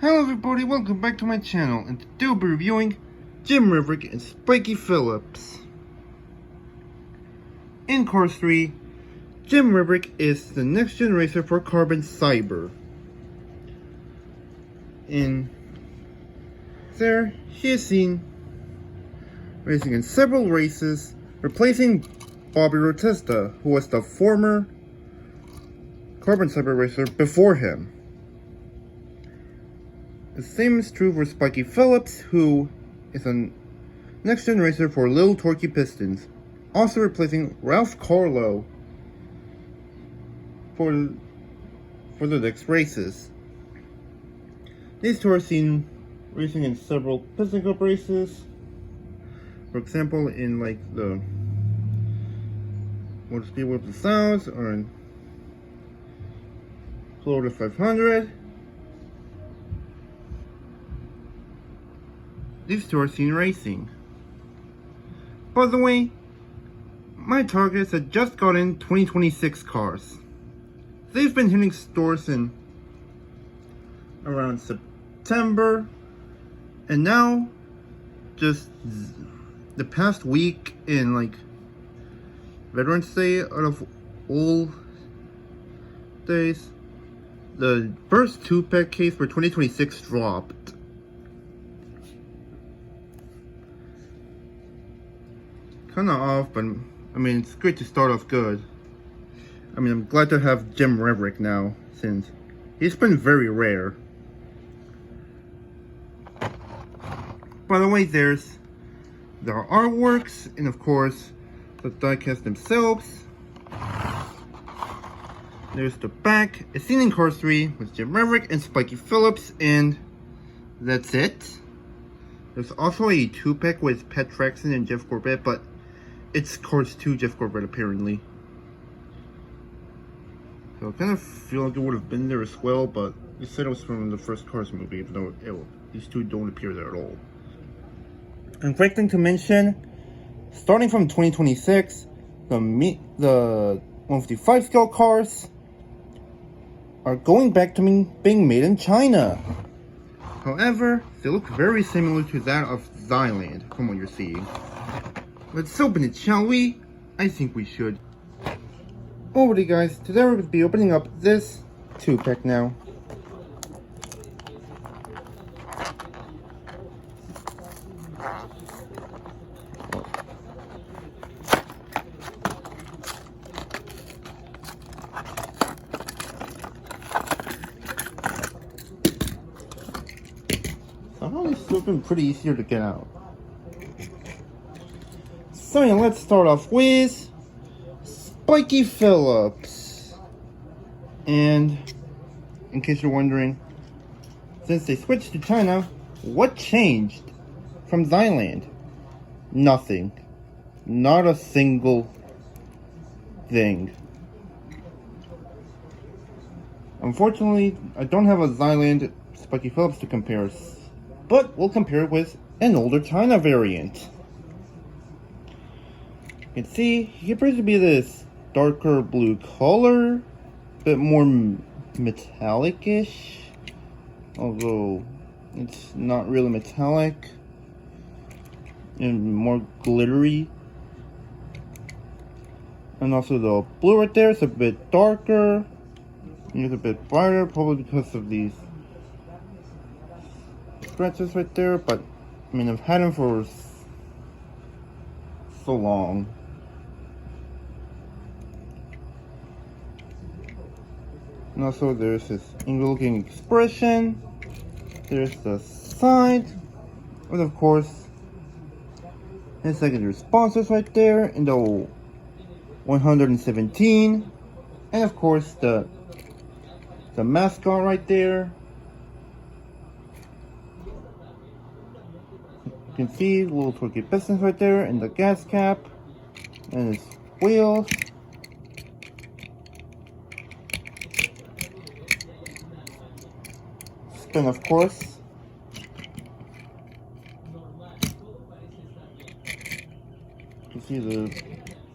Hello everybody, welcome back to my channel, and today we'll be reviewing Reverick and Spikey Fillups. In Cars 3, Reverick is the next gen racer for Carbon Cyber. And there, he is seen racing in several races, replacing Bobby Rotesta, who was the former Carbon Cyber racer before him. The same is true for Spikey Fillups, who is a next-gen racer for Little Torquey Pistons, also replacing Ralph Carlo for the next races. These two are seen racing in several Piston Cup races. For example, in like the Motor Speedway of the South or in Florida 500. These two are seen racing. By the way, my targets had just gotten 2026 cars. They've been hitting stores in around September, and now just the past week in like Veterans Day out of all days, the first 2-pack case for 2026 dropped. Kinda off, but I mean, it's great to start off good. I mean, I'm glad to have Reverick now, since he's been very rare. By the way, there are artworks, and of course, the diecast themselves. There's the back. It's seen in Cars 3 with Reverick and Spikey Fillups, and that's it. There's also a 2-pack with Pat Traxton and Jeff Corbett, but it's Cars 2 Jeff Corbett apparently. So I kind of feel like it would have been there as well, but they said it was from the first Cars movie, even though these two don't appear there at all. And great thing to mention, starting from 2026, the 155 scale cars are going back to being made in China. However, they look very similar to that of Thailand from what you're seeing. Let's open it, shall we? I think we should. Alrighty guys, today we're going to be opening up this 2-pack now. Somehow it's still been pretty easier to get out. So yeah, let's start off with Spikey Fillups. And in case you're wondering, since they switched to China, what changed from Thailand? Nothing. Not a single thing. Unfortunately, I don't have a Thailand Spikey Fillups to compare, but we'll compare it with an older China variant. You can see he appears to be this darker blue color, a bit more metallic-ish, although it's not really metallic, and more glittery. And also the blue right there is a bit darker, and it's a bit brighter, probably because of these scratches right there, but I mean, I've had them for so long. And also there's this angry looking expression. There's the side. And of course, his secondary sponsors right there in the 117. And of course the mascot right there. You can see little Torquey Pistons right there, and the gas cap, and his wheels. Spin, of course. You can see the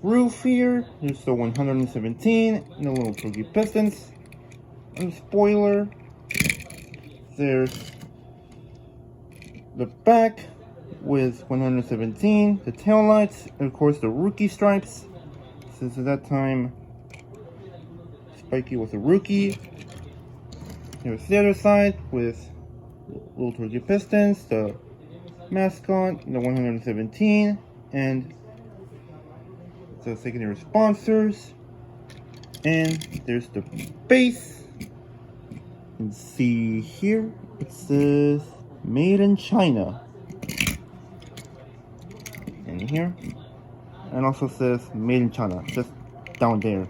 roof here. Here's the 117, and the little Torquey Pistons, and the spoiler. there's the back with 117, the taillights, and of course the rookie stripes, since at that time Spikey was a rookie. Here's the other side with little turkey pistons, the mascot, the 117, and the secondary sponsors. And there's the base. You can see here it says made in China. And here, and also says made in China, just down there.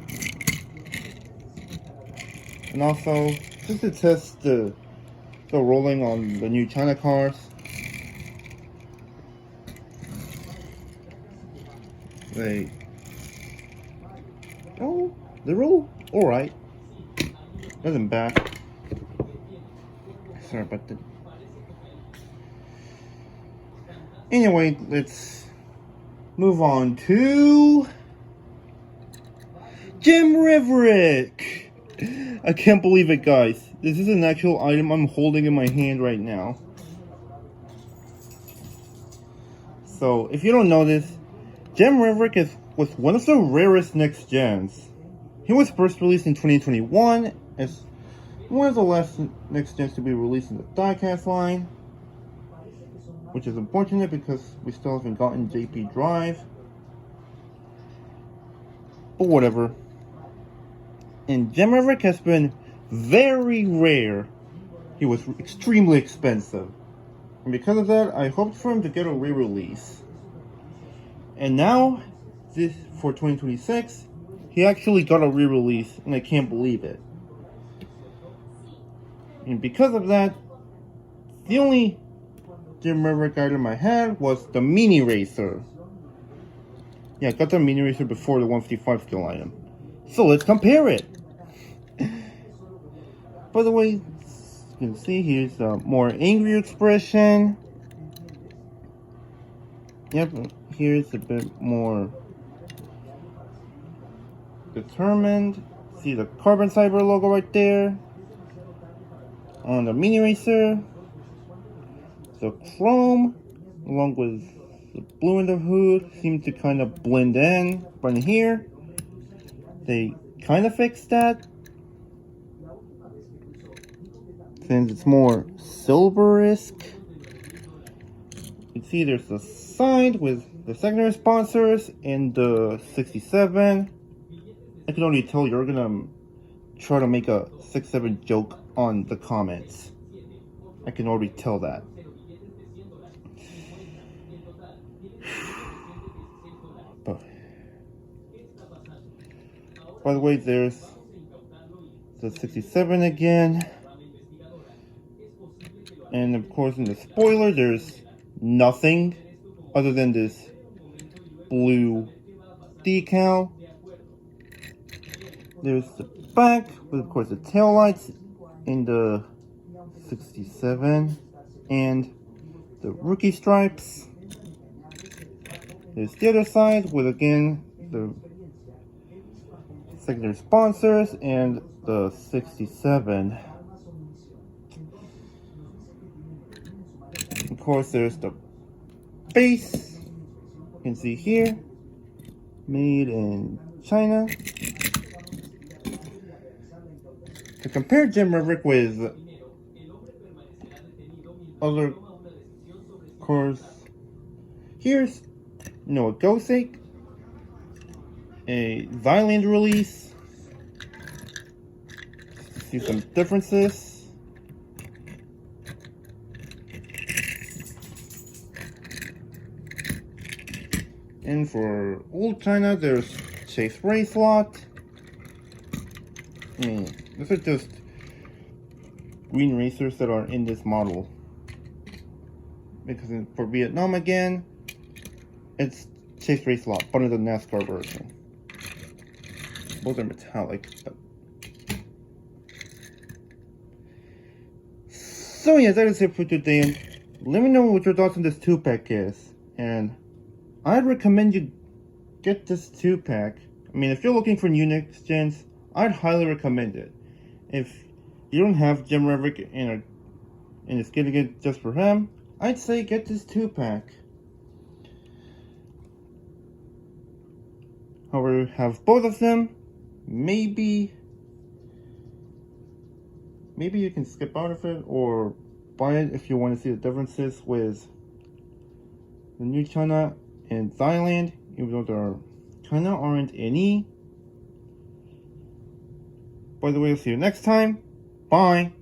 And also, just to test the rolling on the new China cars, they roll alright. Nothing bad. Sorry about that. Anyway, let's move on to Jim Reverick. I can't believe it, guys. This is an actual item I'm holding in my hand right now. So, if you don't know this, Jim Reverick was one of the rarest next gens. He was first released in 2021 as one of the last next gens to be released in the diecast line, which is unfortunate because we still haven't gotten JP Drive. But whatever. And Jim Reverick has been very rare. He was extremely expensive. And because of that, I hoped for him to get a re-release. And now, this for 2026, he actually got a re-release, and I can't believe it. And because of that, the only Jim Reverick item I had was the Mini Racer. Yeah, I got the Mini Racer before the 155 scale item. So let's compare it. By the way, you can see here's a more angry expression. Yep, here's a bit more determined. See the Carbon Cyber logo right there. On the Mini Racer, the chrome, along with the blue in the hood, seem to kind of blend in. But in here, they kind of fixed that. Since it's more silver-esque. You can see there's the side with the secondary sponsors and the 67. I can already tell you're gonna try to make a 67 joke on the comments. I can already tell that. But, by the way, there's the 67 again. And of course in the spoiler there's nothing other than this blue decal. There's the back with of course the tail lights in the 67 and the rookie stripes. There's the other side with again the secondary sponsors and the 67. Of course there's the base, you can see here, made in China. To compare Jim Reverick with other cars, here's a Ghosake, a Zyland release. See some differences. And for old China, there's Chase Race Lot. These are just green racers that are in this model. Because for Vietnam again, it's Chase Race Lot, but in the NASCAR version. Both are metallic. But... So yeah, that is it for today. Let me know what your thoughts on this 2-pack is. And I'd recommend you get this 2-pack. I mean, if you're looking for new next gens, I'd highly recommend it. If you don't have Jim Reverick in a and it's getting it just for him, I'd say get this 2-pack. However, have both of them, maybe you can skip out of it or buy it if you want to see the differences with the New China and Thailand, even though there kind of aren't any. By the way, I'll see you next time. Bye.